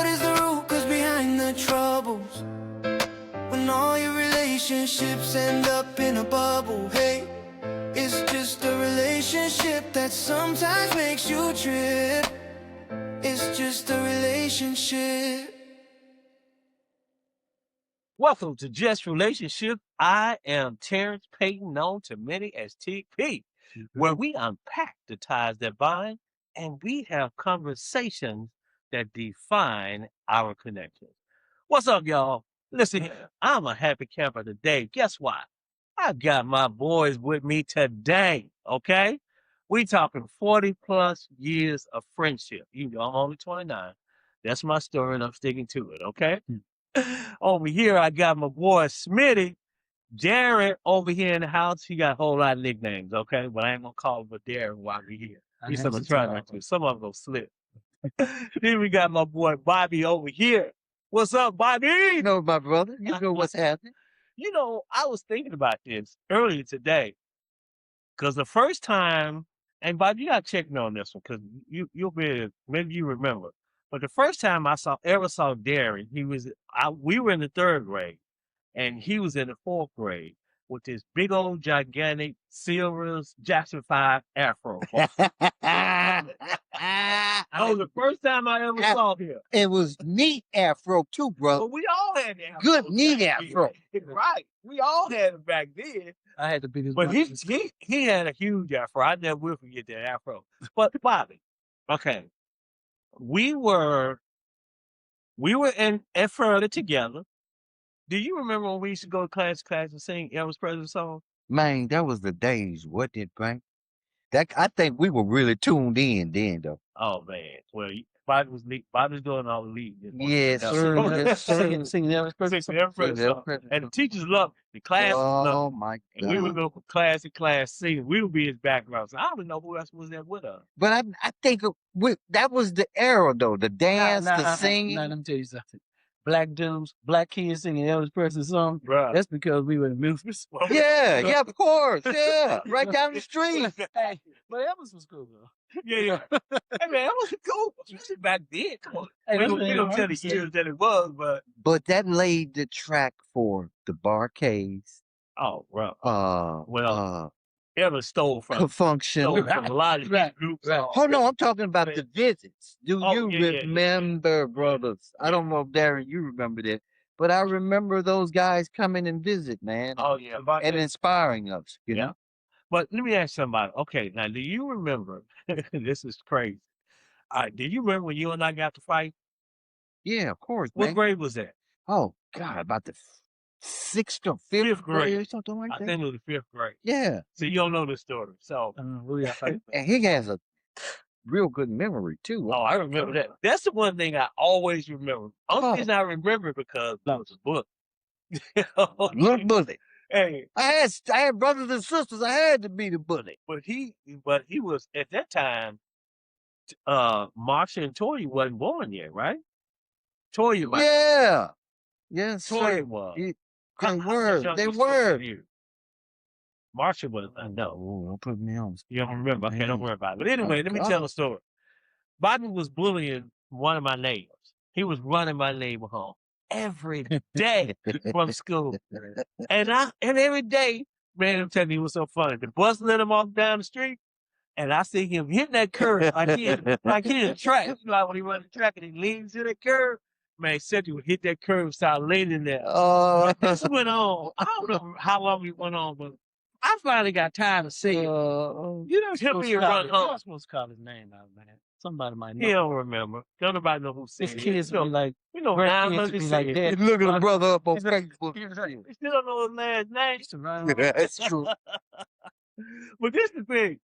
What is the root cause behind the troubles? When all your relationships end up in a bubble, hey, it's just a relationship that sometimes makes you trip. It's just a relationship. Welcome to Just Relationship. I am Terrence Payton, known to many as TP, where we unpack the ties that bind and we have conversations that define our connections. What's up, y'all? Listen here, I'm a happy camper today. Guess what? I got my boys with me today, okay? We talking 40 plus years of friendship. You know, I'm only 29. That's my story and I'm sticking to it, okay? Over here, I got my boy Smitty. Jared over here in the house, he got a whole lot of nicknames, okay? But I ain't gonna call him a Darren while we're here. He's gonna try not to. Some of them gonna slip. Then we got my boy Bobby over here. What's up, Bobby? You know, my brother, you know what's happening. You know, I was thinking about this earlier today because the first time, and Bobby, you gotta check me on this one because you'll be maybe you remember. But the first time I ever saw Darren, we were in the third grade and he was in the fourth grade with this big old gigantic Silver's Jackson 5 afro. That was the first time I ever saw him. It was neat afro too, bro. But we all had the afro. Good neat afro. Right. We all had it back then. I had the biggest. But he had a huge afro. I never will forget that afro. But Bobby, okay. We were in Florida together. Do you remember when we used to go to class and sing Elvis Presley song? Man, that was the days, wasn't it, Frank? I think we were really tuned in then, though. Oh man. Well, Bobby was doing all the leading. Yes, sir. Yes, sir. Singing Elvis Presley. And the teachers loved it. The class loved it. Oh my And we would God. go from class to class singing. We would be his background. So I don't know who else was there with us. But I think that was the era, though. The dance, the singing. Let me tell you something. Black dudes, black kids singing Elvis Presley song. Bruh. That's because we were in Memphis. Yeah, of course. Yeah, right down the street. Hey, but Elvis was cool though. Yeah. Hey man, that was cool. Especially back then. Come on. Hey, We don't tell the years that it was, but But that laid the track for the Barcades. oh, bro. Well, Elvis stole from function. a lot of Right, groups. right. Oh no, I'm talking about the visits. Do Oh, you yeah. remember, brothers? I don't know if Darren, you remember that, but I remember those guys coming and visit, man, Oh yeah. and inspiring us. You Yeah. know? But let me ask somebody. Okay, now do you remember? This is crazy. All right, do you remember when you and I got to fight? Yeah, of course, What man. grade was that? Oh God, about the sixth or fifth Fifth grade. grade or something like I that. think it was the fifth grade. Yeah, So you don't know the story. So and he has a real good memory too. oh, I remember that. That's the one thing I always remember. Only Oh. reason I remember it because that was a book. Little bully. Hey, I had brothers and sisters. I had to be the bully. but he was at that time. Marsha and Toya wasn't born yet, right? Toya, was. Yeah. Yes, Toya sir. was. They How were. much younger They was Toya were. than you? Marsha was. I know. Oh, don't put me on. You don't remember? Okay, don't Man. worry about it. But anyway, let me tell a story. Bobby was bullying one of my neighbors. He was running my neighbor home every day from school. And every day, man, I'm telling you, it was so funny. The bus let him off down the street, and I see him hitting that curve like he in the track. You know, like when he run the track and he leans to that curve, man, said he would hit that curve, start leaning there. This went on. I don't know how long it went on, but I finally got tired of seeing it. You know, him being run home. I'm supposed to call his name out, man. Somebody might know. He don't remember. Don't nobody know who said His it. kids be like, You know, grand kids 900 be like said that. it. Look at the brother up on He's like- Facebook. He still don't know his last name. used to run. That's true. But this the thing.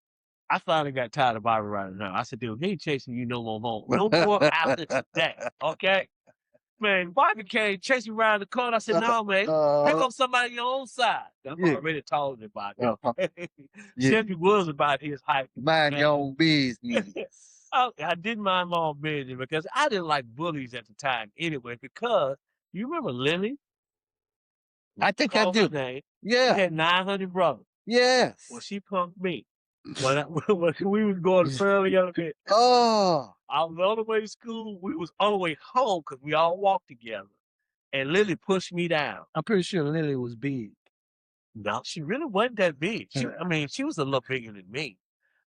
I finally got tired of Bobby running now. I said, dude, he ain't chasing you no more. No more after today. Okay? Man, Bobby came chasing around the corner. I said, no, man. Pick up somebody on your own side. I'm Yeah. already taller than Bobby. Yeah. Simply was about his height. Mind your own business. I didn't mind my own business because I didn't like bullies at the time anyway. Because you remember Lily? I think I Called her do. name. She Yeah. had 900 brothers. Yes. Well, she punked me. when, when we was going to Fairleigh Elementary, Oh, I was on the way to school. We was on the way home because we all walked together. And Lily pushed me down. I'm pretty sure Lily was big. No, she really wasn't that big. I mean, she was a little bigger than me.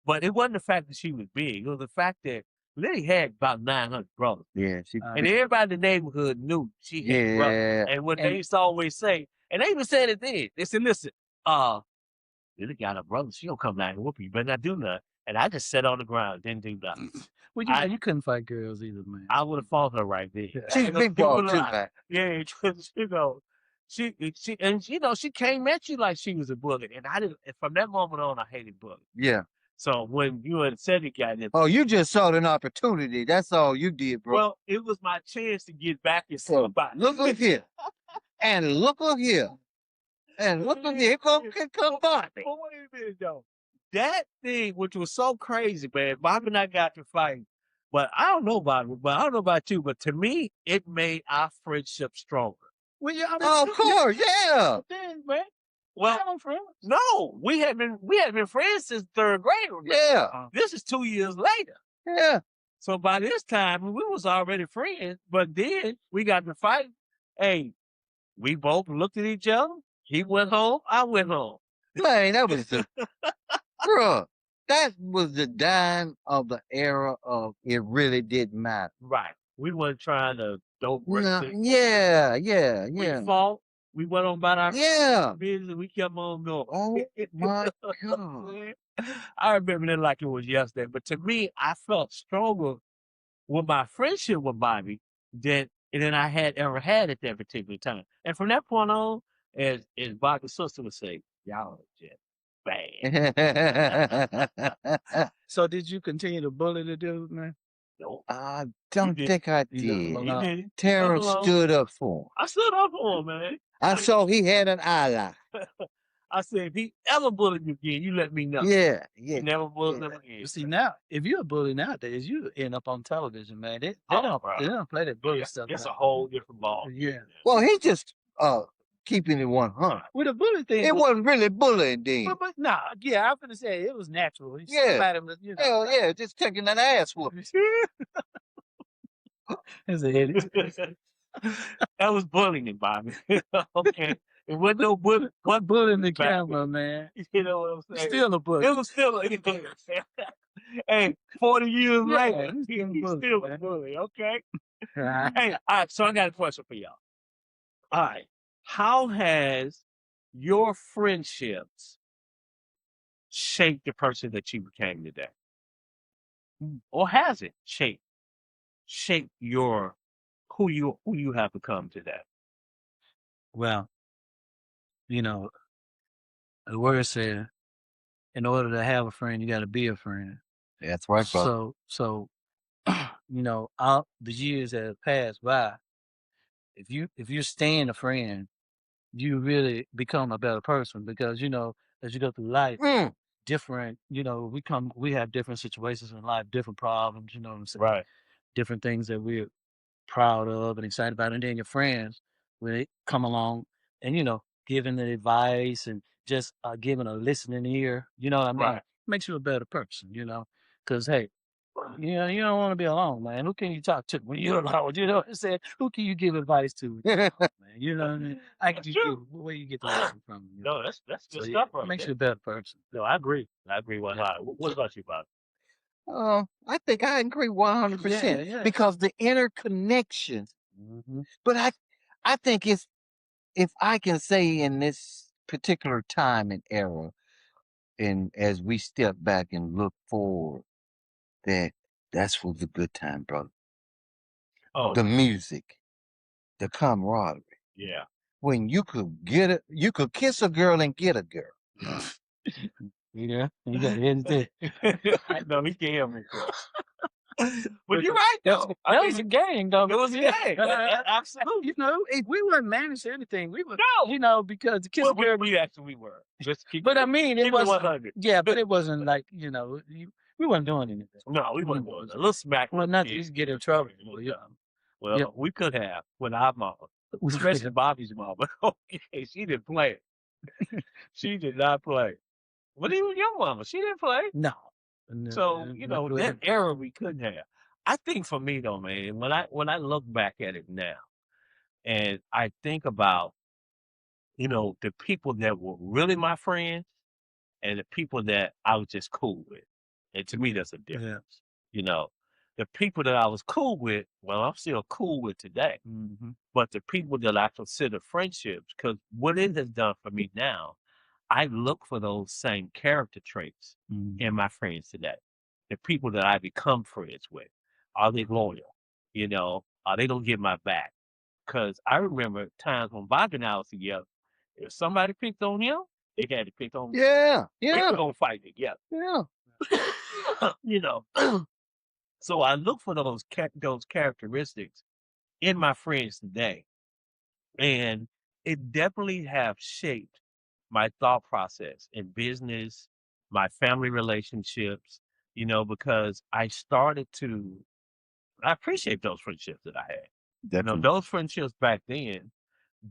But it wasn't the fact that she was big. It was the fact that Lily had about 900 brothers. yeah, And everybody in the neighborhood knew she had brothers. yeah. And what they used to always say, and they even said it then, they said, listen, Lily got a brother. She don't come down and whoop you. You better not do nothing. And I just sat on the ground, didn't do nothing. Well, you couldn't fight girls either, man. I would have fought her right there. She's a big ball too, man. Yeah, you know, she came at you like she was a bully, and I didn't. And from that moment on, I hated bullies. Yeah. So when you and Cedric got in, Oh, you just saw an opportunity. That's all you did, bro. well, it was my chance to get back at somebody. Look here. And look here. And look here. Come Bobby. But wait a minute, though. That thing, which was so crazy, man, Bobby and I got to fight. But I don't know about it, but I don't know about you, but to me, it made our friendship stronger. Well, yeah, I mean, Oh, of course, yeah. man. Well, I'm friends. no, we had been friends since third grade. Yeah. This is 2 years later. Yeah. So by this time, we was already friends, but then we got to fight. Hey, we both looked at each other. He went home. I went home. Man, that was the bruh. That was the dime of the era of it really didn't matter. Right. We weren't trying to don't break No, things. yeah. We fought. We went on about our Yeah. business. We kept on going. Oh my God. I remember that like it was yesterday. But to me, I felt stronger with my friendship with Bobby than I had ever had at that particular time. And from that point on, as Bobby's sister would say, y'all are just bad. So did you continue to bully the dude, man? No, I don't did. think I You did. didn't. he did it. Terrence Hello. stood up for him. I stood up for him, man. I saw he had an ally. I said, if he ever bullied you again, you let me know. Yeah, You yeah. never bullied yeah. him again. You see now, if you're a bully nowadays, you end up on television, man. They don't play that bully stuff. It's a now. whole different ball. Yeah. Well, he just keeping it 100. With the bully thing, It wasn't really bullying then. but nah, yeah, I'm gonna say it was natural. He Yeah. slapped him, you know. Hell yeah, just taking an ass whooping. It's a headache. That was bullying, Bobby. Okay. It wasn't no bullying. What bullying the Back camera, man? You know what I'm saying? Still a bully. It was still a hey, 40 years Yeah, later, he's still a he's bully, still a man. bully, okay? Right. Hey, all right, so I got a question for y'all. All right. How has your friendships shaped the person that you became today? Or has it shaped your who you have become today? Well, you know, the word said, in order to have a friend, you got to be a friend. That's right, brother. So, you know, the years that have passed by, if you're staying a friend, you really become a better person because, you know, as you go through life, different, you know, we have different situations in life, different problems, you know what I'm saying? Right. Different things that we're proud of and excited about. And then your friends, when they come along and, you know, giving the advice and just giving a listening ear, you know what I mean? Right. Makes you a better person, you know? Because, hey, you know, you don't want to be alone, man. Who can you talk to when you're alone? You know what I'm saying? Who can you give advice to? Man, you know what I mean? I can just give where you get the lesson from. You know? No, that's good So, stuff it right makes there. you a better person. No, I agree. I agree 100%. What about you, Bob? I think I agree 100% Yeah. because the interconnection. Mm-hmm. But I think it's, if I can say in this particular time and era, and as we step back and look forward, that's was a good time, brother. Oh, The music, the camaraderie. yeah. When you could kiss a girl and get a girl. Yeah, you got to hesitate. No, he can't hear me. But you're right, That though. was a gang, though. It was a gang. Absolutely. You know, if we weren't managed anything, we were, No. you know, because the kids Well, girl. we actually were. Just keep But I mean, it keep was 100. yeah, but it wasn't like, you know, we weren't doing anything. No, we weren't doing it. A little smack. Well, not to get in trouble. Well, Yep. we could have when our mama, especially Bobby's mama. Okay, she didn't play it. She did not play. But even your mama, she didn't play. No. So, you know, that era we couldn't have. I think for me though, man, when I look back at it now and I think about, you know, the people that were really my friends and the people that I was just cool with. And to me, that's a Yeah. difference. You know, the people that I was cool with, well, I'm still cool with today. Mm-hmm. But the people that I consider friendships, because what it has done for me now, I look for those same character traits in my friends today. The people that I become friends with. Are they loyal? You know, are they don't get my back? Because I remember times when Bob and I was together, if somebody picked on him, they had to pick on me. Yeah, We were yeah, gonna fight together. yeah. You know. So I look for those characteristics in my friends today. And it definitely have shaped my thought process in business, my family relationships, you know, because I appreciate those friendships that I had. You know, Definitely. those friendships back then,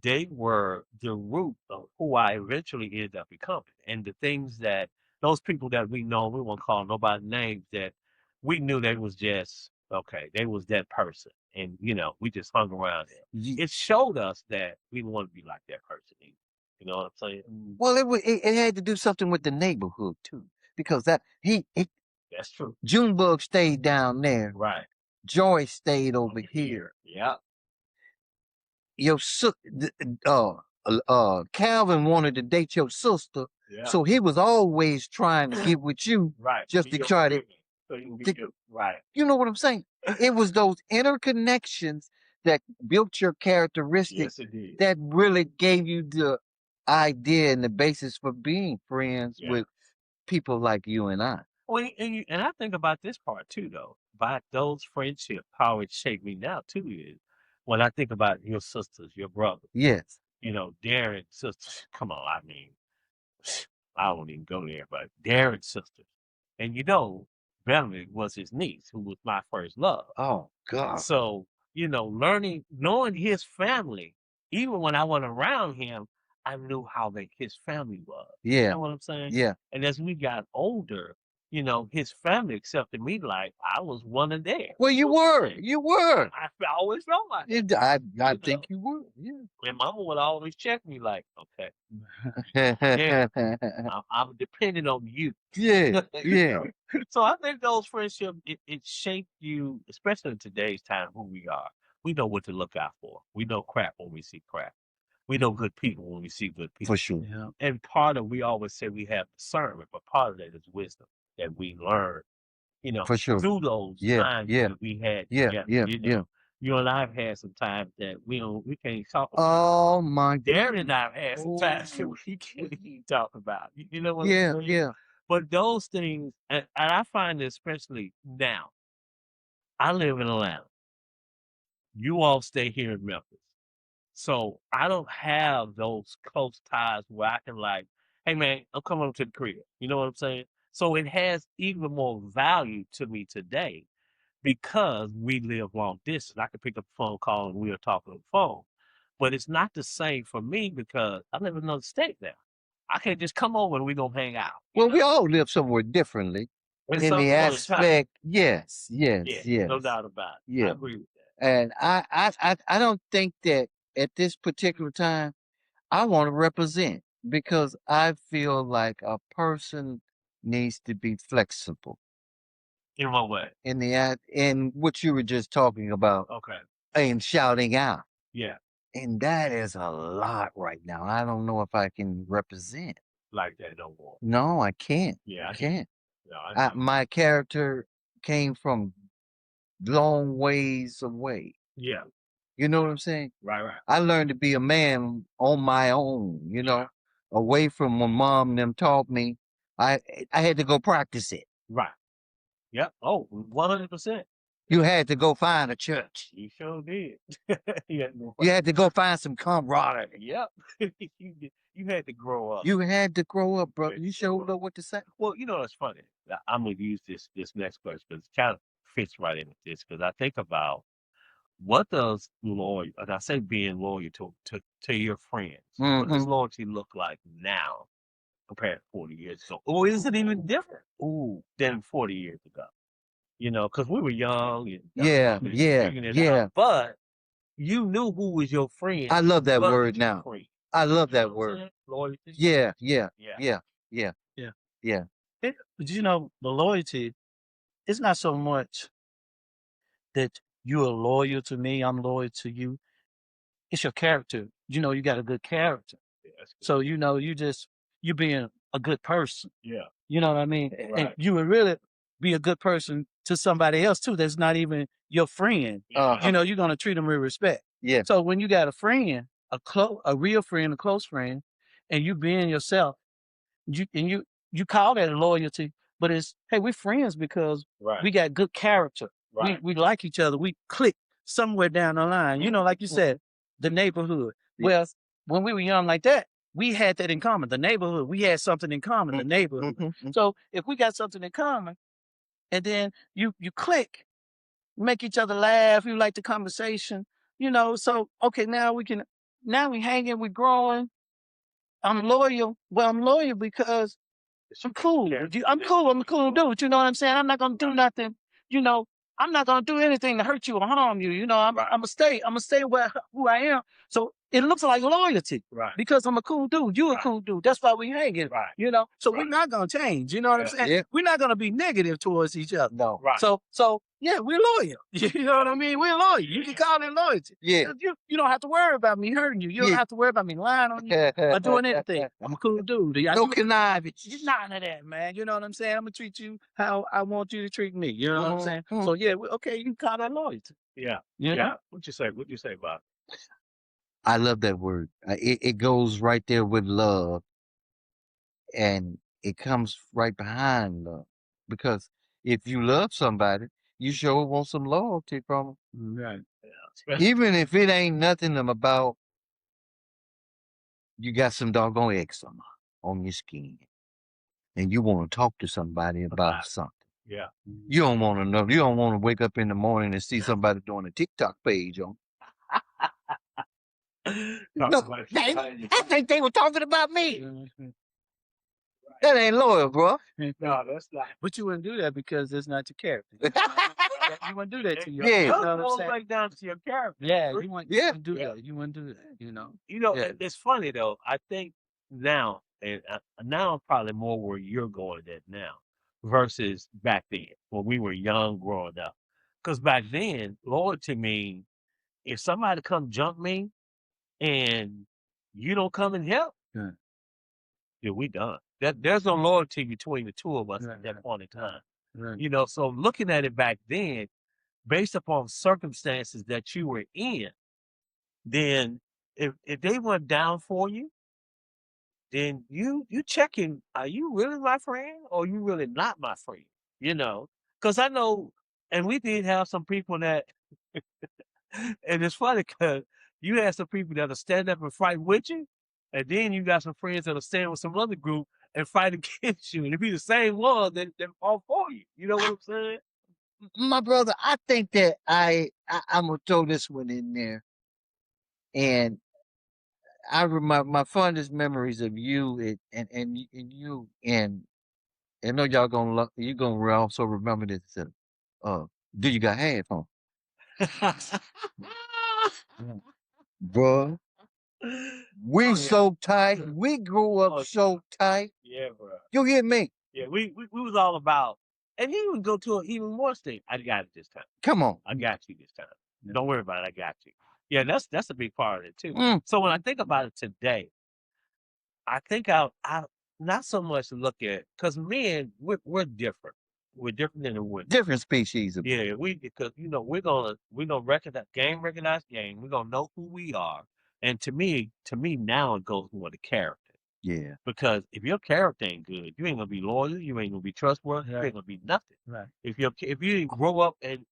they were the root of who I eventually ended up becoming. And the things that those people that we know, we won't call nobody names, that we knew they was just, okay, they was that person. And, you know, we just hung around it. Ye- It showed us that we didn't want to be like that person either. You know what I'm saying? Well, it had to do something with the neighborhood too, because That's true. Junebug stayed down there, Right. Joyce stayed over here. Yeah. Your Calvin wanted to date your sister, Yeah. so he was always trying to get with you, Right. just to try to, So you can be to- good. Right. you know what I'm saying? It was those interconnections that built your characteristics Yes, it did. that really gave you the idea and the basis for being friends Yeah. with people like you and I. Well, and I think about this part too, though. About those friendships, how it shaped me now too is when I think about your sisters, your brothers. Yes. You know, Darren's sisters. Come on, I mean, I won't even go there, but Darren's sisters, and you know, Beverly was his niece, who was my first love. Oh God. So, you know, knowing his family, even when I wasn't around him, I knew how his family was. You Yeah. know what I'm saying? Yeah. And as we got older, you know, his family accepted me like I was one of theirs. Well, you were. You were. I always felt like that. I You think you were. And Mama would always check me like, okay, Yeah. I'm depending on you. Yeah. You Yeah. know? So I think those friendships, it shaped you, especially in today's time, who we are. We know what to look out for. We know crap when we see crap. We know good people when we see good people. For sure. Yeah. And part of we always say we have discernment, but part of that is wisdom that we learn, you know, For sure. through those Yeah. times Yeah. that we had Yeah. together. Yeah. You know, Yeah. you and I've had some times that we can't talk about. Oh my Darren and I've had some times that Oh. we can't even talk about. You know what Yeah. I'm saying? Yeah. But those things, and I find especially now, I live in Atlanta. You all stay here in Memphis. So I don't have those close ties where I can like, hey man, I'm coming up to the crib. You know what I'm saying? So it has even more value to me today because we live long distance. I can pick up a phone call and we are talking on the phone. But it's not the same for me because I live in another state now. I can't just come over and we gonna hang out. Well, we all live somewhere differently At in some the point in time. aspect. Yes. Yeah, Yes. no Yes. doubt about it. I Yeah. agree with that. And I don't think that at this particular time I want to represent, because I feel like a person needs to be flexible In what way? in what you were just talking about Okay. and shouting out. Yeah, And that is a lot right now. I don't know if I can represent. like that no more. No, I can't. Yeah, I I can't. No, I know. My character came from long ways away. Yeah, You know what I'm saying? right, right. I learned to be a man on my own, away from when mom and them taught me. I had to go practice it. Right. Yep. Oh, 100%. You had to go find a church. You sure did. You had to go You had to go find some camaraderie. Yep. You had to grow up. You had to grow up, brother. Yeah, You sure know what to say. Well, you know, it's funny. I'm gonna use this next question because it kind of fits right in with this because I think about what does loyal, and I say being loyal to your friends, what does Mm-hmm. loyalty look like now compared to 40 years ago? Or is it even different than 40 years ago? You know, because we were young and Yeah, dumb and yeah, figuring it yeah. out. But you knew who was your friend. I love that who wasn't word your now. friend. I love You know that what I'm word. saying? Loyalty. Yeah, yeah, Yeah. yeah, yeah, Yeah. yeah. But you know, the loyalty, it's not so much that you are loyal to me, I'm loyal to you. It's your character. You know, you got a good character. Yeah, that's good. So, you know, you being a good person. Yeah. You know what I mean? And Right. you would really be a good person to somebody else too that's not even your friend. Yeah. You know, you're gonna treat them with respect. Yeah. So when you got a friend, a real friend, a close friend, and you being yourself, you call that loyalty, but it's hey, we're friends because Right. we got good character. Right. We like each other. We click somewhere down the line. You know, like you said, the neighborhood. Yeah. Well, when we were young like that, we had that in common. The neighborhood, we had something in common. The neighborhood. So if we got something in common, and then you click, make each other laugh, you like the conversation, you know. So okay, now we hanging, we growing. I'm loyal. Well, I'm loyal because I'm cool. I'm cool. I'm a cool dude. You know what I'm saying? I'm not gonna do nothing. You know, I'm not gonna do anything to hurt you or harm you. You know, I'm gonna stay who I am. So it looks like loyalty. Right. Because I'm a cool dude. You a cool dude. That's why we hanging. Right. You know, so we're not gonna change. You know what I'm saying? Yeah. We're not gonna be negative towards each other. No. Right. So yeah, we're loyal. You know what I mean? We're loyal. You can call it loyalty. Yeah. You don't have to worry about me hurting you. You don't Yeah. have to worry about me lying on you or doing anything. I'm a cool dude. No conniving. None of that, man. You know what I'm saying? I'm gonna treat you how I want you to treat me. You know what I'm saying? So yeah, okay, you can call that loyalty. Yeah. You know? Yeah. What you say? What you say about it? I love that word. It goes right there with love, and it comes right behind love. Because if you love somebody, you sure want some loyalty from them. Right. Yeah. Even if it ain't nothing about you got some doggone eczema on your skin, and you want to talk to somebody about something. Yeah. You don't want to know. You don't want to wake up in the morning and see somebody doing a TikTok page on. No, I think they were talking about me. That ain't loyal, bro. No, that's not. But you wouldn't do that because it's not your character. You wouldn't do that to your Yeah. It you know what I'm goes saying? back down to your character. Yeah, you wouldn't do Yeah. that. You wouldn't do that, you know. You know, Yeah. it's funny though. I think now, and now I'm probably more where you're going at now versus back then when we were young growing up. Because back then, loyalty mean if somebody come jump me and you don't come and help, Yeah. yeah, we done. There's no loyalty between the two of us Right, at that right, point in time. Right. You know, so looking at it back then, based upon circumstances that you were in, then if they went down for you, then you checking, are you really my friend or you really not my friend? You know, because I know, and we did have some people that, and it's funny because you had some people that'll stand up and fight with you, and then you got some friends that'll stand with some other group and fight against you, and it be the same one that all for you. You know what I'm saying? My brother, I think that I'm gonna throw this one in there, and I remember my fondest memories of you and you and I know y'all you gonna also remember this. Do you got half on, bro? We Oh, yeah. so tight. We grew up Oh, so tight. Yeah, bro. You hear me? Yeah, we was all about, and he would go to an even more state. I got it this time. Come on. I got you this time. Don't worry about it. I got you. Yeah, that's a big part of it too. Mm. So when I think about it today, I think I not so much look at because men we're different. We're different than the women. Different species of Yeah, because you know we're gonna recognize game. We're gonna know who we are, and to me now it goes more to character. yeah. Because if your character ain't good, you ain't gonna be loyal. You ain't gonna be trustworthy. You Right. ain't gonna be nothing. Right. If you didn't grow up and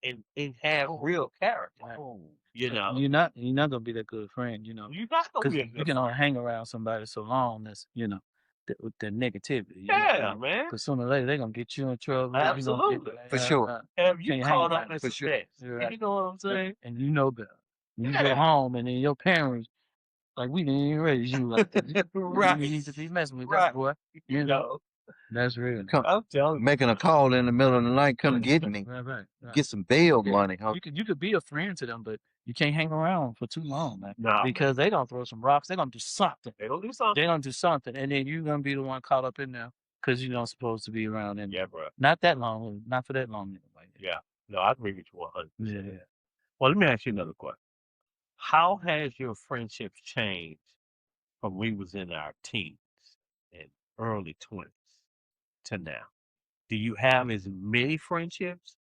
have real character, Right. you know, You're not gonna be that good friend, you know. you're not gonna Because be a you good can only friend. hang around somebody so long that's, you know, with the negativity. Yeah, man. Because sooner or later they're gonna get you in trouble. Absolutely. For sure. And you can't hang caught up around in For sure. success. You're right. You know what I'm saying? And you know better. You Yeah. go home and then your parents Like we didn't even raise you like that. You Right. need to be messing with Right. that boy. You know, that's real. Come, I'm telling you. making a call in the middle of the night, come get me, Right. get some bail Yeah. money. Huh? You could be a friend to them, but you can't hang around for too long, man. Nah, Because they gonna throw some rocks. They're gonna do something. they don't do something. They're gonna do something, and then you're gonna be the one caught up in there because you're not supposed to be around in there. Yeah, bro. Not that long, not for that long anyway. Yeah. No, I agree with you 100%. Yeah. Well, let me ask you another question. How has your friendships changed from we was in our teens and early 20s to now? Do you have as many friendships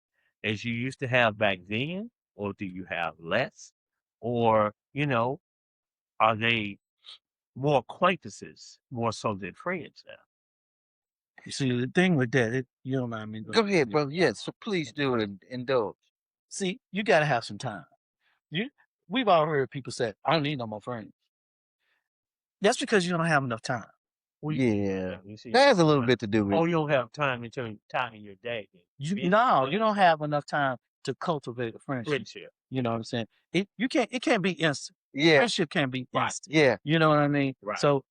as you used to have back then, or do you have less? Or, are they more acquaintances more so than friends now? You see, the thing with that, you don't mind me. Go ahead, brother. Yes, so please do it. Indulge. See, you gotta have some time. We've all heard people say, "I don't need no more friends." That's because you don't have enough time. Yeah, You see, that has a little bit to do with. oh, you don't have time in your day. You don't have enough time to cultivate a friendship. Friendship. You know what I'm saying? It can't be instant. Yeah, Friendship can't be Right. instant. yeah. You know what I mean? Right. So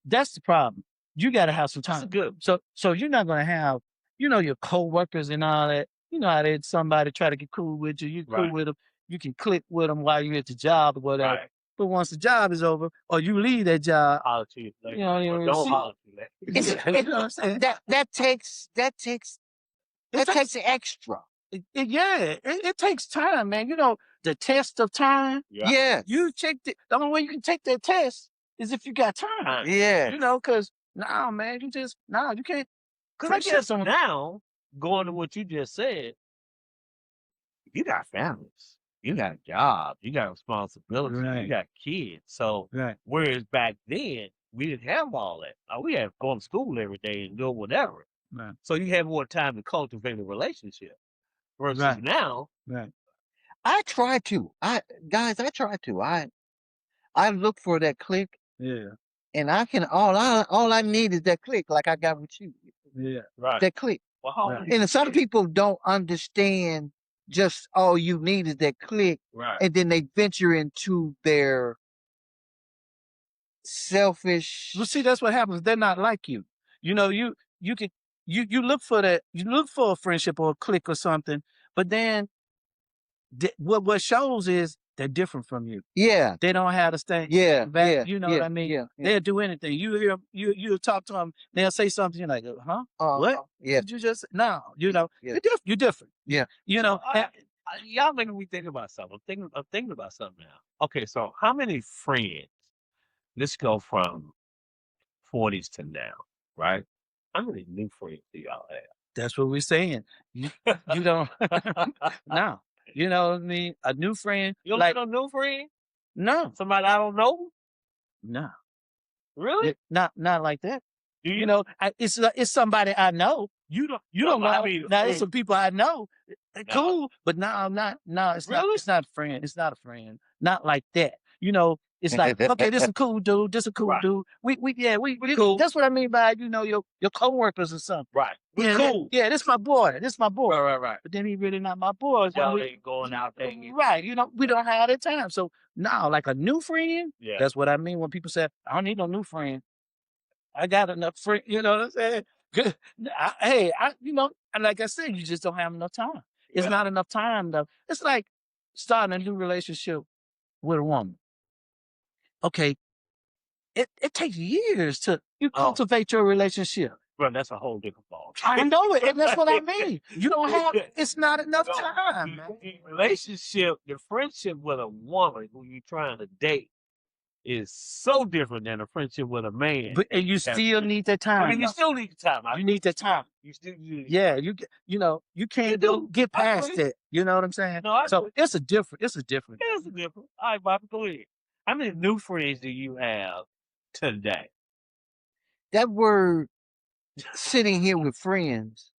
that's the problem. You got to have some That's time. good. So you're not gonna have, your coworkers and all that. You know how they somebody try to get cool with you. You cool Right. with them. You can click with them while you're at the job or whatever. Right. But once the job is over, or you leave that job, Holler to you later. you know, you Or know, don't see- holler to you later. you know what I'm saying? That takes extra. It takes time, man. You know, the test of time. Yeah. Yeah, You check the only way you can take that test is if you got time. Time. yeah. You know, because man, you can't. Because I Friendships guess don't- now, going to what you just said, you got families, you got jobs, you got responsibilities, Right. you got kids. So, Right. whereas back then, we didn't have all that. We had to go to school every day and do whatever. Right. So, you have more time to cultivate a relationship. Versus Right. now, Right. I try to. I try to. I look for that click, Yeah. and all I need is that click, like I got with you. Yeah. right. That click. Well, how Right. old are And some people don't understand just all you need is that click, Right. and then they venture into their selfish. Well, see, that's what happens. They're not like you. You know, you can you look for that. You look for a friendship or a click or something, but then what shows is they're different from you. Yeah, They don't have the same yeah, back. yeah. You know yeah, what I mean? Yeah, yeah. They'll do anything. You hear you talk to them. They'll say something. You're like, huh? What? Yeah, Did you just no? You know, yeah. you're different. Yeah. You know. Y'all making me think about something. I'm thinking about something now. Okay, so how many friends? Let's go from 40s to now, right? How many new friends do y'all have? That's what we're saying. You don't. No. You know what I mean? A new friend. You don't like have no new friend? no. Somebody I don't know? No. Really? Not like that. Do You know, it's somebody I know. You don't. You don't know. I mean, Now there's some people I know. No. Cool, but no, I'm not. No, it's not. Really? It's not a friend. It's not a friend. Not like that. You know, it's like okay, this a cool dude. This a cool Right. dude. We cool. That's what I mean by your coworkers or something. right. We Yeah, cool. Yeah, this my boy. This my boy. Right. But then he really not my boy. So Y'all we- ain't going out there. Right. You know, we don't have that time. So now, like a new friend. Yeah. That's what I mean when people say I don't need no new friend. I got enough friends. You know what I'm saying? And like I said, you just don't have enough time. It's Yeah. not enough time though. It's like starting a new relationship with a woman. Okay, it takes years to cultivate your relationship. Bro, that's a whole different ball. I know it, and that's what I mean. You don't have. It's not enough time, man. The relationship, the friendship with a woman who you trying to date is so different than a friendship with a man. But and you still need that time. I mean, you though. still need the time. You need that time. You still Yeah, you can't get I past agree. it. You know what I'm saying? No, I so agree. it's a different. Here's the difference. All right, Bobby, go ahead. How many new friends do you have today? That word, sitting here with friends,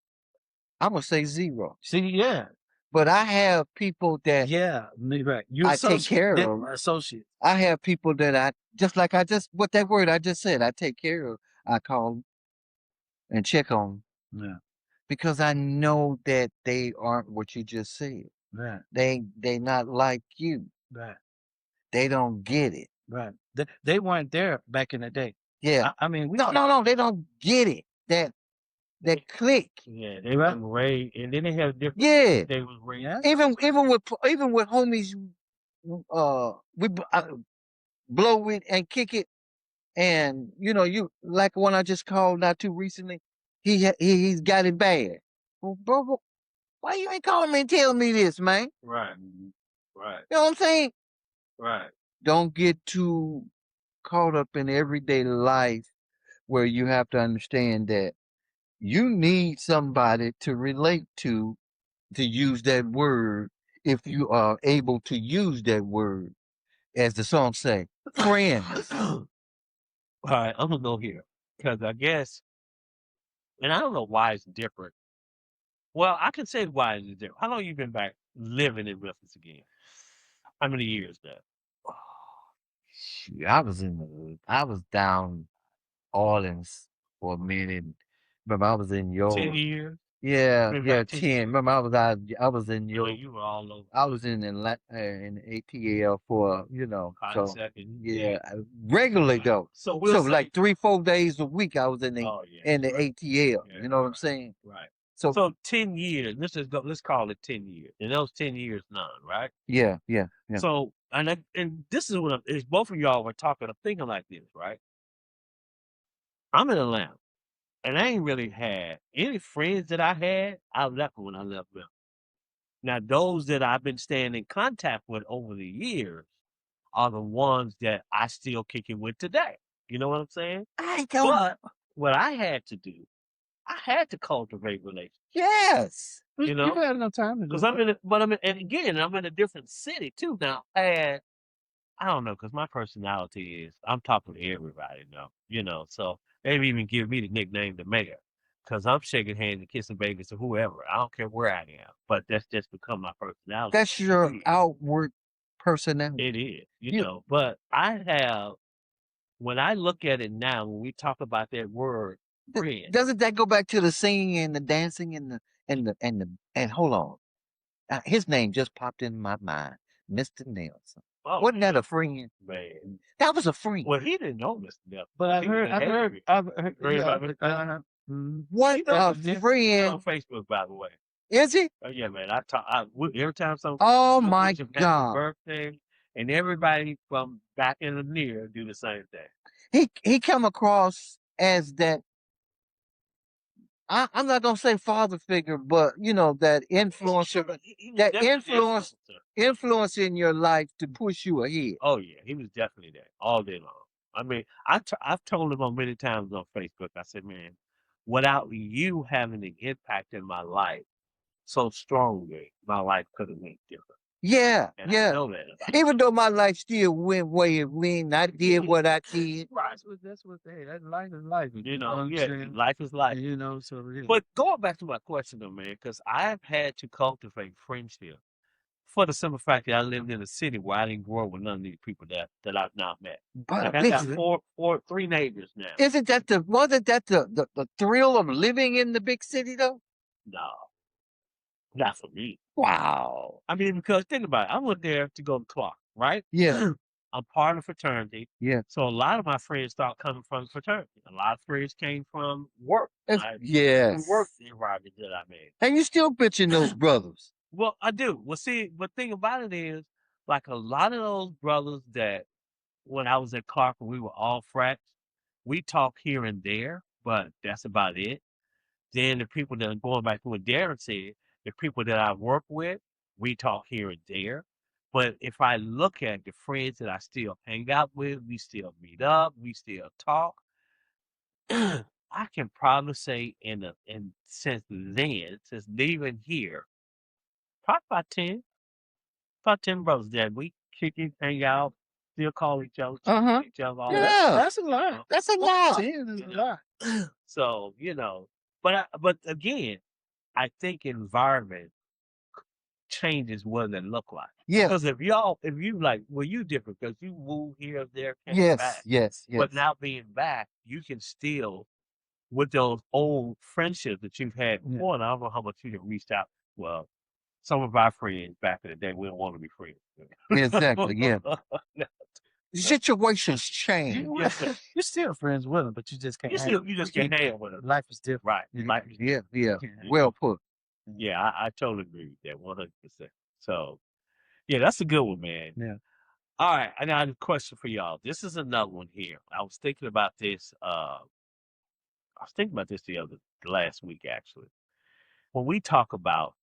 I'm gonna say 0. See, yeah, But I have people that right. You I take care of. associate. I have people that I what that word I just said, I take care of. I call and check on Yeah, because I know that they aren't what you just said. right, They not like you. right, They don't get it. right. They weren't there back in the day. Yeah. I mean, we No, they don't get it. That click. Yeah, they were raised, and then they have different. Yeah. They was raised. Yeah. Even with homies, we blow with and kick it, and you like one I just called not too recently. He's got it bad. Well, bro, why you ain't calling me and tell me this, man? Right. Right. You know what I'm saying? Right. Don't get too caught up in everyday life where you have to understand that you need somebody to relate to use that word if you are able to use that word, as the song say, friends. All right, I'm gonna go here because I guess, and I don't know why it's different. Well, I can say why it's different. How long you been back living in Memphis again? How many years now? Shoot, I was down Orleans for a minute. Remember, I was in 10 your years? yeah, Been yeah, back 10 10. years? Remember, I was in You know, your you were all over. I was in ATL for Hot so second. yeah, regularly though. So we'll So say, like 3-4 days a week I was in oh yeah, the right. ATL. Yeah, You know what I'm right. saying? Right. So So 10 years. Let's call it 10 years. And those 10 years none, right? yeah. So and this is what is both of y'all were talking, I'm thinking like this, right? I'm in Atlanta. And I ain't really had any friends that I had. I left when I left them. Now, those that I've been staying in contact with over the years are the ones that I still kick it with today. You know what I'm saying? I don't. But what I had to do, I had to cultivate relationships. Yes. You you've know, had enough time to do because and again, I'm in a different city too now. And I don't know, because my personality is I'm talking to everybody now, so they've even given me the nickname the mayor. Because I'm shaking hands and kissing babies to whoever. I don't care where I am. But that's just become my personality. That's your outward personality. It is, You But I have, when I look at it now, when we talk about that word friend, doesn't that go back to the singing and the dancing and hold on. His name just popped in my mind. Mr. Nelson. oh Wasn't that a friend? man. That was a friend. Well, he didn't know Mr. Nelson. But I've He was heard, a heavy. Heard Heard yeah, about Mr. Nelson? What He knows a He's friend. on Facebook, by the way. Is he? Oh yeah, man. Every time some Oh some my wish him happy God. birthday, and everybody from back in the near do the same thing. He come across as that I'm not gonna say father figure, but that influencer, He was that definitely an influence in your life to push you ahead. Oh yeah, he was definitely that all day long. I mean, I've told him on many times on Facebook. I said, man, without you having an impact in my life so strongly, my life could have went different. Yeah, And I yeah. know that. Even though my life still went way it went, I did what I did. Right. hey, that life is life. You know, what I'm yeah, saying? life is life. So yeah. But going back to my question though, man, because I've had to cultivate friendship for the simple fact that I lived in a city where I didn't grow up with none of these people that I've now met. But Like I got three neighbors now. wasn't that the thrill of living in the big city though? No, not for me. Wow. I mean, because think about it, I went there to go to Clark, right? Yeah. I'm part of fraternity. Yeah. So a lot of my friends start coming from fraternity. A lot of friends came from work. Yes. From work environment that I made. And you still bitching those brothers. Well, I do. Well, see, the thing about it is, like a lot of those brothers that when I was at Clark and we were all frats, we talk here and there, but that's about it. Then the people that are going back to what Darren said, the people that I work with, we talk here and there. But if I look at the friends that I still hang out with, we still meet up, we still talk. I can probably say since leaving here, probably about 10 brothers that we kick it, hang out, still call each other, each other all Yeah. That's a lot. That's a lot. Is a lot. So, but again, I think environment changes what it look like. Yeah. Because if you like, well, you different because you move here, there, came Yes. back. Yes. But now being back, you can still, with those old friendships that you've had before, and I don't know how much you have reached out. Well, some of our friends back in the day, we don't want to be friends. Exactly. Yeah. situations change. Yes, sir. You're still friends with them, but you just can't. You just can't hang with them. Life is different. Right. Life is Yeah. Well put. Yeah, I totally agree with that 100%. So, yeah, that's a good one, man. Yeah. All right, I got a question for y'all. This is another one here. I was thinking about this. The last week actually. When we talk about,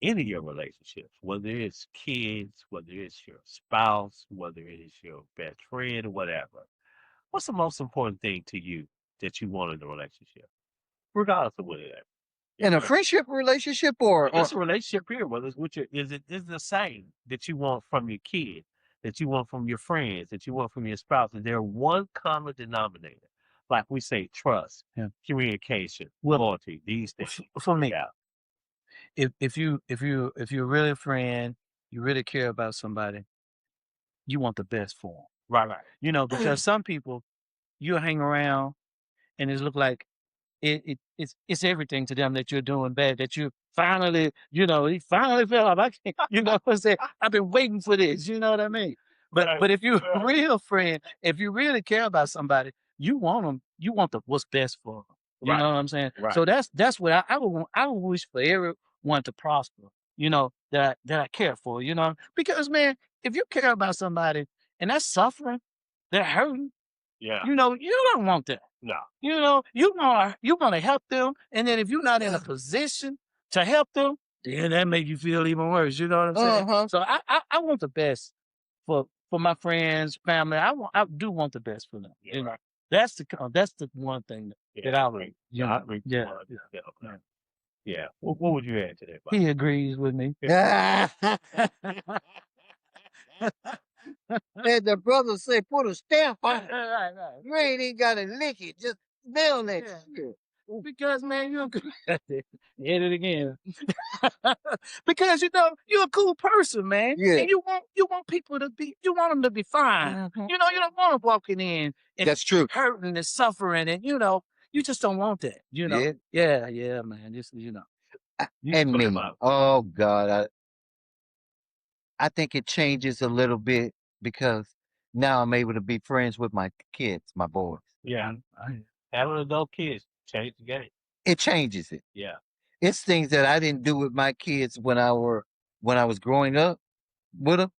any of your relationships, whether it's kids, whether it's your spouse, whether it is your best friend or whatever, what's the most important thing to you that you want in a relationship, regardless of what it is? In a friendship relationship or It's a relationship period, whether it's with is it the same that you want from your kid, that you want from your friends, that you want from your spouse? Is there one common denominator? Like we say, trust, Yeah. communication, Well, loyalty, these things. For me, Yeah. if you're really a friend, you really care about somebody, you want the best for them. Right. Because some people you hang around and it look like it's everything to them that you're doing bad, that you finally, he finally fell off. I can't, what I'm saying? I've been waiting for this, you know what I mean? But if you're a real friend, if you really care about somebody, you want them, you want what's best for them. You Right. know what I'm saying? Right. So that's what I would want. I would wish for everyone to prosper, that I care for, because man, if you care about somebody and that's suffering, they're hurting, Yeah. you don't want that. No. You want to help them, and then if you're not in a position to help them, then that make you feel even worse. You know what I'm saying? So I want the best for my friends, family. I do want the best for them. Yeah, right. That's the one thing that I would. I agree. Yeah. Yeah. What would you add to that? He agrees with me. And the brother say, put a stamp on it. Right. You ain't even got to lick it. Just smell that Yeah. shit. Because man, you're hit it again. Because you're a cool person, man. Yeah. And you want people to be, you want them to be fine. Mhm. You don't want them walking in and That's true. hurting and suffering, and you just don't want that. Yeah, man. Just And me. Oh God, I think it changes a little bit because now I'm able to be friends with my kids, my boys. Yeah. Having adult kids change the game. It changes it. Yeah. It's things that I didn't do with my kids when I was growing up with them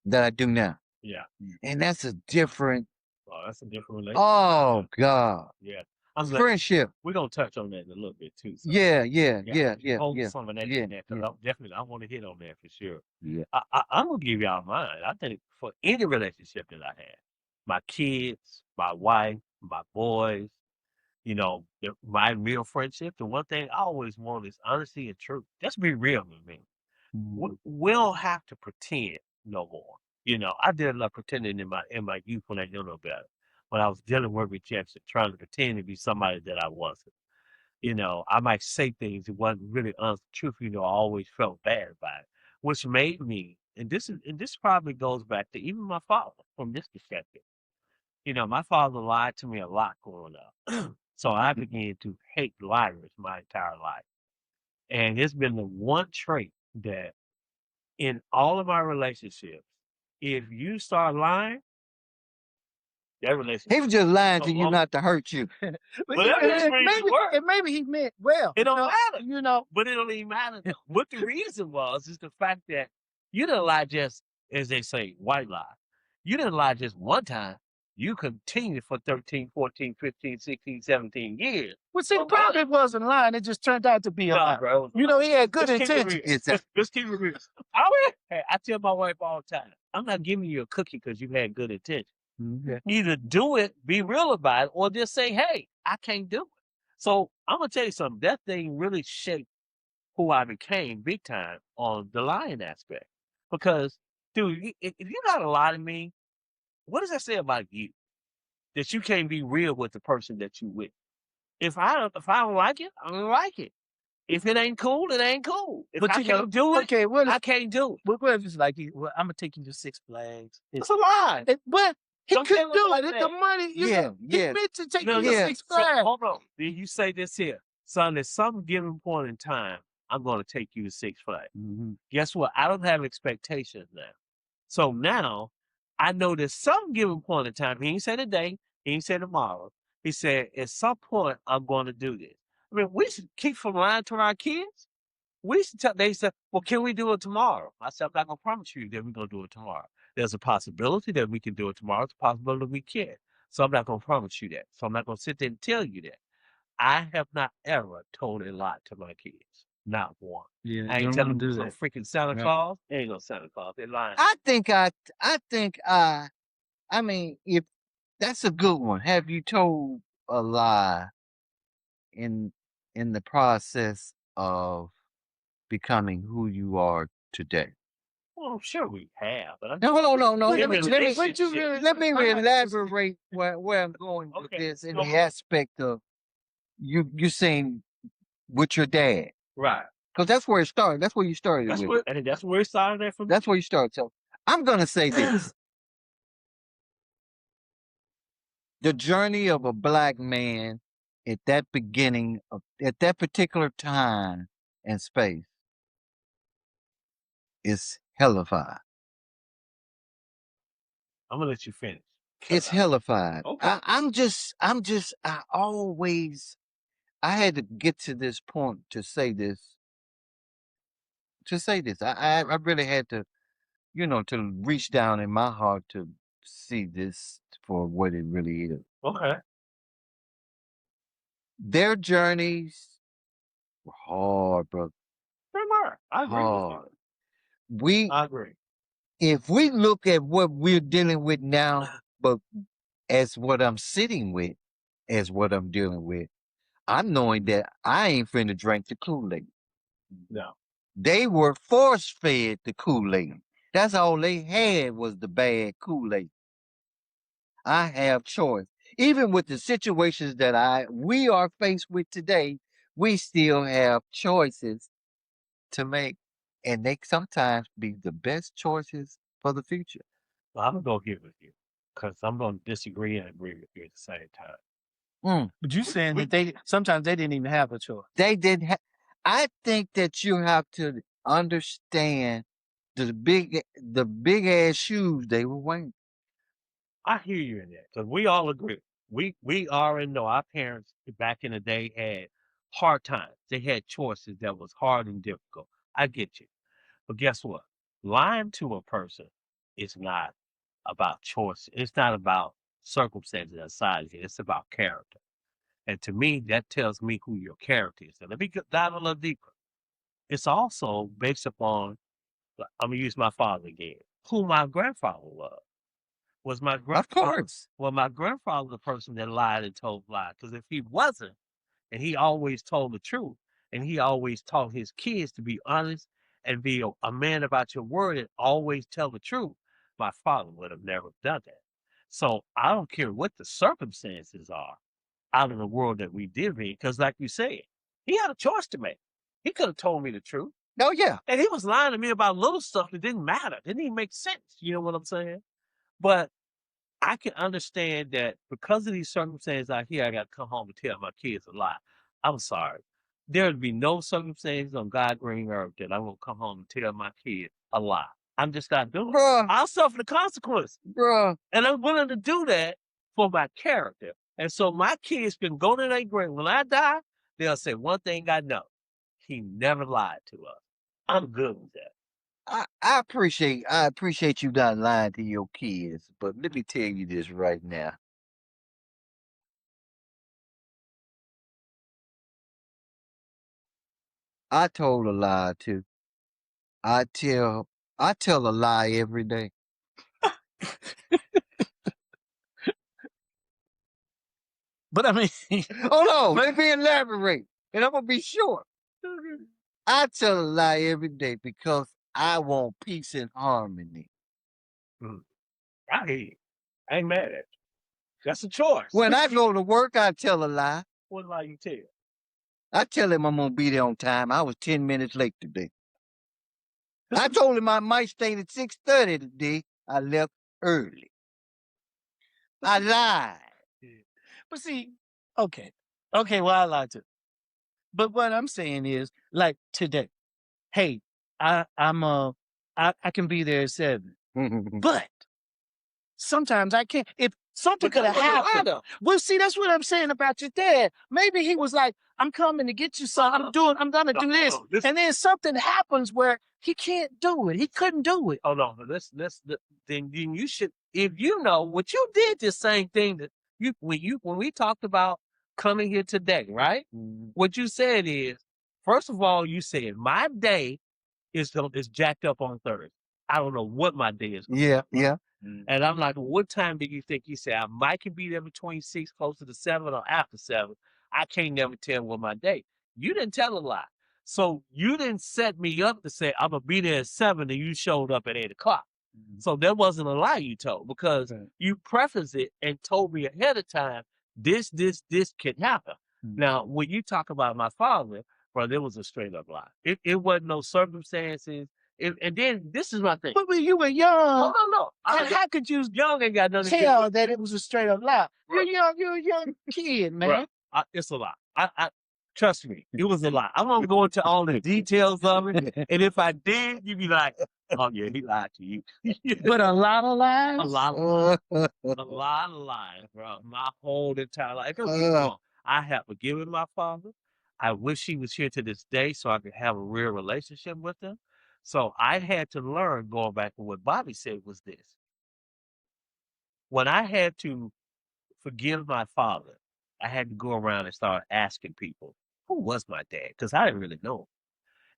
that I do now. Yeah. And that's a different. Oh, that's a different relationship. Oh God. Yeah. Friendship. We're gonna touch on that in a little bit too. So. Yeah. Hold some of that in there because I want to hit on that for sure. Yeah. I'm gonna give y'all mine. I think for any relationship that I had, my kids, my wife, my boys, my real friendship. The one thing I always want is honesty and truth. Just be real with me. We don't have to pretend no more. I did a lot of pretending in my youth when I knew no better. When I was dealing with rejection, trying to pretend to be somebody that I wasn't. I might say things that wasn't really truthful. I always felt bad about it, which made me, and this probably goes back to even my father from this perspective. My father lied to me a lot growing up. So I began to hate liars my entire life. And it's been the one trait that in all of my relationships, if you start lying, that relationship. He was just lying to you not to hurt you. But maybe he meant well. It don't matter. But it don't even matter. What the reason was is the fact that you didn't lie just, as they say, white lie. You didn't lie just one time. You continued for 13, 14, 15, 16, 17 years. Well, see, probably wasn't lying. It just turned out to be a lie. Bro. He had good intentions. Let's keep it real. I tell my wife all the time, I'm not giving you a cookie because you had good intentions. Either do it, be real about it, or just say, hey, I can't do it. So I'm going to tell you something. That thing really shaped who I became big time on the lying aspect. Because, dude, if you got to lie to me, what does that say about you? That you can't be real with the person that you with. If I don't like it, I don't like it. If it ain't cool, it ain't cool. If I can't do it, I can't do it. What if it's like, I'm going to take you to Six Flags? It's a lie. But he Don't couldn't tell do me it. like The that. money, he meant to take you to Six So, Flags. hold on. Then you say this here. Son, at some given point in time, I'm going to take you to Six Flags. Guess what? I don't have expectations now. So now I know that some given point in time, he ain't said today, he ain't said tomorrow. He said, at some point, I'm going to do this. I mean, we should keep from lying to our kids. We should tell, they said, well, can we do it tomorrow? I said, I'm not going to promise you that we're going to do it tomorrow. There's a possibility that we can do it tomorrow. It's a possibility we can't. So I'm not going to promise you that. So I'm not going to sit there and tell you that. I have not ever told a lie to my kids. Not one. Yeah, I you ain't don't telling want to them do no that. freaking Santa Right. Claus. There ain't no Santa Claus. They're lying. I mean, if that's a good one. Have you told a lie in the process of becoming who you are today? Well, I'm sure we have, but I'm No, no. in Let me relationships. let me elaborate where I'm going with Okay, this in go the for it. aspect of you saying with your dad, Right. because that's where it started. That's where you started That's with. where, and that's where it started at for me. That's where you started. So I'm gonna say this: the journey of a black man at that beginning of at that particular time and space is hellified. I'm gonna let you finish. It's hellified. Okay. I had to get to this point to say this. I really had to, to reach down in my heart to see this for what it really is. Okay. Their journeys were hard, brother. They were. I agree with you. Hard. We, I agree. if we look at what we're dealing with now, but as what I'm sitting with, as what I'm dealing with, I'm knowing that I ain't finna drink the Kool-Aid. No. They were force fed the Kool-Aid. That's all they had was the bad Kool-Aid. I have choice. Even with the situations that we are faced with today, we still have choices to make. And they sometimes be the best choices for the future. Well, I'm gonna go here with you because I'm gonna disagree and agree with you at the same time. But you saying that sometimes they didn't even have a choice. They didn't have. I think that you have to understand the big ass shoes they were wearing. I hear you in that because we all agree. We already know our parents back in the day had hard times. They had choices that was hard and difficult. I get you. But guess what? Lying to a person is not about choice. It's not about circumstances outside of it. It's about character. And to me, that tells me who your character is. And let me dive a little deeper. It's also based upon, I'm going to use my father again, who my grandfather was. Was my Of grandfather, course. well, my grandfather the person that lied and told lies? Because if he wasn't, and he always told the truth, and he always taught his kids to be honest and be a man about your word and always tell the truth, my father would have never done that. So I don't care what the circumstances are out of the world that we live in, because like you said, he had a choice to make. He could have told me the truth. Oh yeah. And he was lying to me about little stuff that didn't matter. Didn't even make sense. You know what I'm saying? But I can understand that because of these circumstances out here, I got to come home and tell my kids a lie. I'm sorry. There would be no circumstances on God green earth that I'm going to come home and tell my kids a lie. I'm just not doing it. Bruh, I'll suffer the consequence. bruh. And I'm willing to do that for my character. And so my kids can go to their grave. When I die, they'll say one thing I know. He never lied to us. I'm good with that. I appreciate you not lying to your kids, but let me tell you this right now. I told a lie too. I tell I tell a lie every day. But I mean, Hold on, let me elaborate. And I'm gonna be short. I tell a lie every day because I want peace and harmony. I hear you. I ain't mad at you. That's a choice. When I go to work, I tell a lie. What lie you tell? I tell him I'm gonna be there on time. I was 10 minutes late today. I told him I might stay at 6:30 today. I left early. I lied. but see, okay, well I lied too. But what I'm saying is, like today, hey, I can be there at 7, but sometimes I can't. If something could Because have it was a happened, lie, well, see, that's what I'm saying about your dad. Maybe he was like, "I'm coming to get you, son. I'm gonna do this," and then something happens where he can't do it. He couldn't do it. hold on. Then you should, if you know what you did, the same thing that when we talked about coming here today, right? Mhm. What you said is, first of all, you said my day is jacked up on Thursday. I don't know what my day is. Yeah, yeah. And I'm like, well, what time do you think? He said, I might can be there between 6, closer to 7 or after 7. I can't never tell what my day. You didn't tell a lie. So you didn't set me up to say, I'm going to be there at 7 and you showed up at 8 o'clock. So that wasn't a lie you told because Right. you prefaced it and told me ahead of time, this can happen. Now, when you talk about my father, bro, it was a straight up lie. It wasn't no circumstances. And then this is my thing. But when you were young, No. and how could you Young ain't got nothing to do tell with that it was a straight up lie? You're young. You're a young kid, man. Bruh, it's a lie. I trust me, it was a lie. I'm gonna go into all the details of it, and if I did, you'd be like, "Oh yeah, he lied to you." But a lot of lies. a lot of lies, bro. My whole entire life. Don't get me wrong. I have forgiven my father. I wish he was here to this day so I could have a real relationship with him. So I had to learn, going back to what Bobby said, was this: when I had to forgive my father, I had to go around and start asking people, who was my dad? Because I didn't really know him.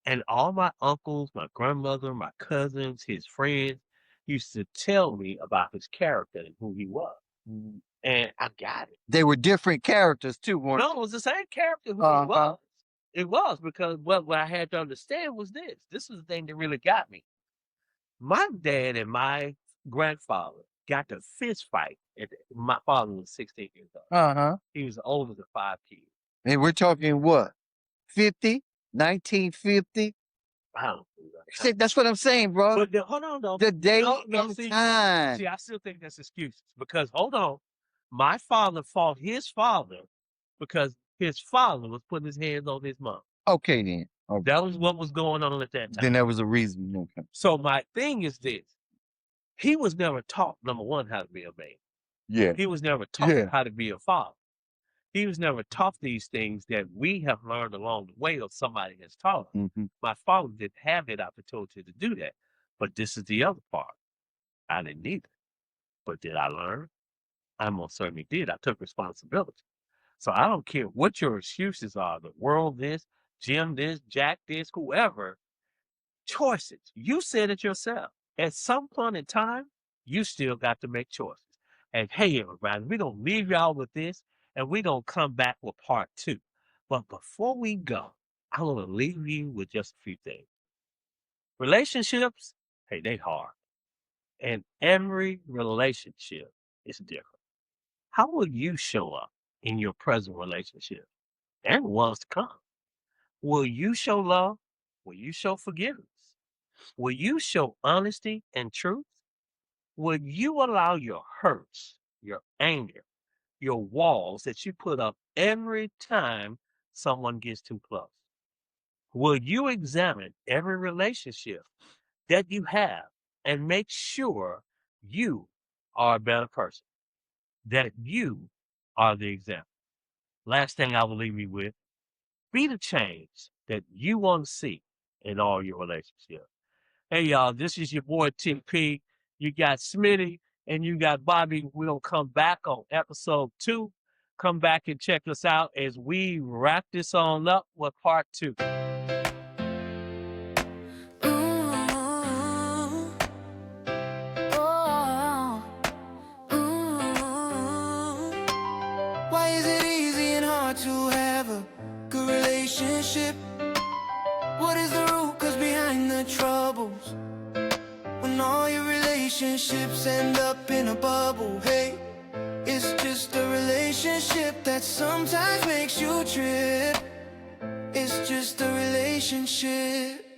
And all my uncles, my grandmother, my cousins, his friends used to tell me about his character and who he was. And I got it. They were different characters too, weren't No, it was the same character who he Uh-huh. was. It was because what I had to understand was this. This was the thing that really got me. My dad and my grandfather got to fist fight. My father was 16 years old. Uh-huh. He was older than 5 kids. And we're talking what? 50? 1950? I don't know. See, that's what I'm saying, bro. But hold on, though. The day No, and see, time. I still think that's excuses because hold on, my father fought his father because his father was putting his hands on his mom. Okay, then. Okay. That was what was going on at that time. Then there was a reason. Okay. So my thing is this: he was never taught, number one, how to be a man. Yeah. He was never taught Yeah. how to be a father. He was never taught these things that we have learned along the way, or somebody has taught us. Mm-hmm. My father didn't have that opportunity to do that. But this is the other part. I didn't either. But did I learn? I most certainly did. I took responsibility. So I don't care what your excuses are, the world this, Jim this, Jack this, whoever, choices. You said it yourself. At some point in time, you still got to make choices. And hey, everybody, we're going to leave y'all with this, and we're going to come back with part 2. But before we go, I want to leave you with just a few things. Relationships, hey, they hard. And every relationship is different. How will you show up in your present relationship and the ones to come? Will you show love? Will you show forgiveness? Will you show honesty and truth? Will you allow your hurts, your anger, your walls that you put up every time someone gets too close? Will you examine every relationship that you have and make sure you are a better person, that you are the example? Last thing I will leave you with, be the change that you want to see in all your relationships. Hey, y'all, this is your boy TP. You got Smitty and you got Bobby. We'll come back on episode 2. Come back and check us out as we wrap this on up with part 2. Why is it easy and hard to have a good relationship? What is the root cause behind the troubles? When all your relationships end up in a bubble, hey, it's just a relationship that sometimes makes you trip. It's just a relationship.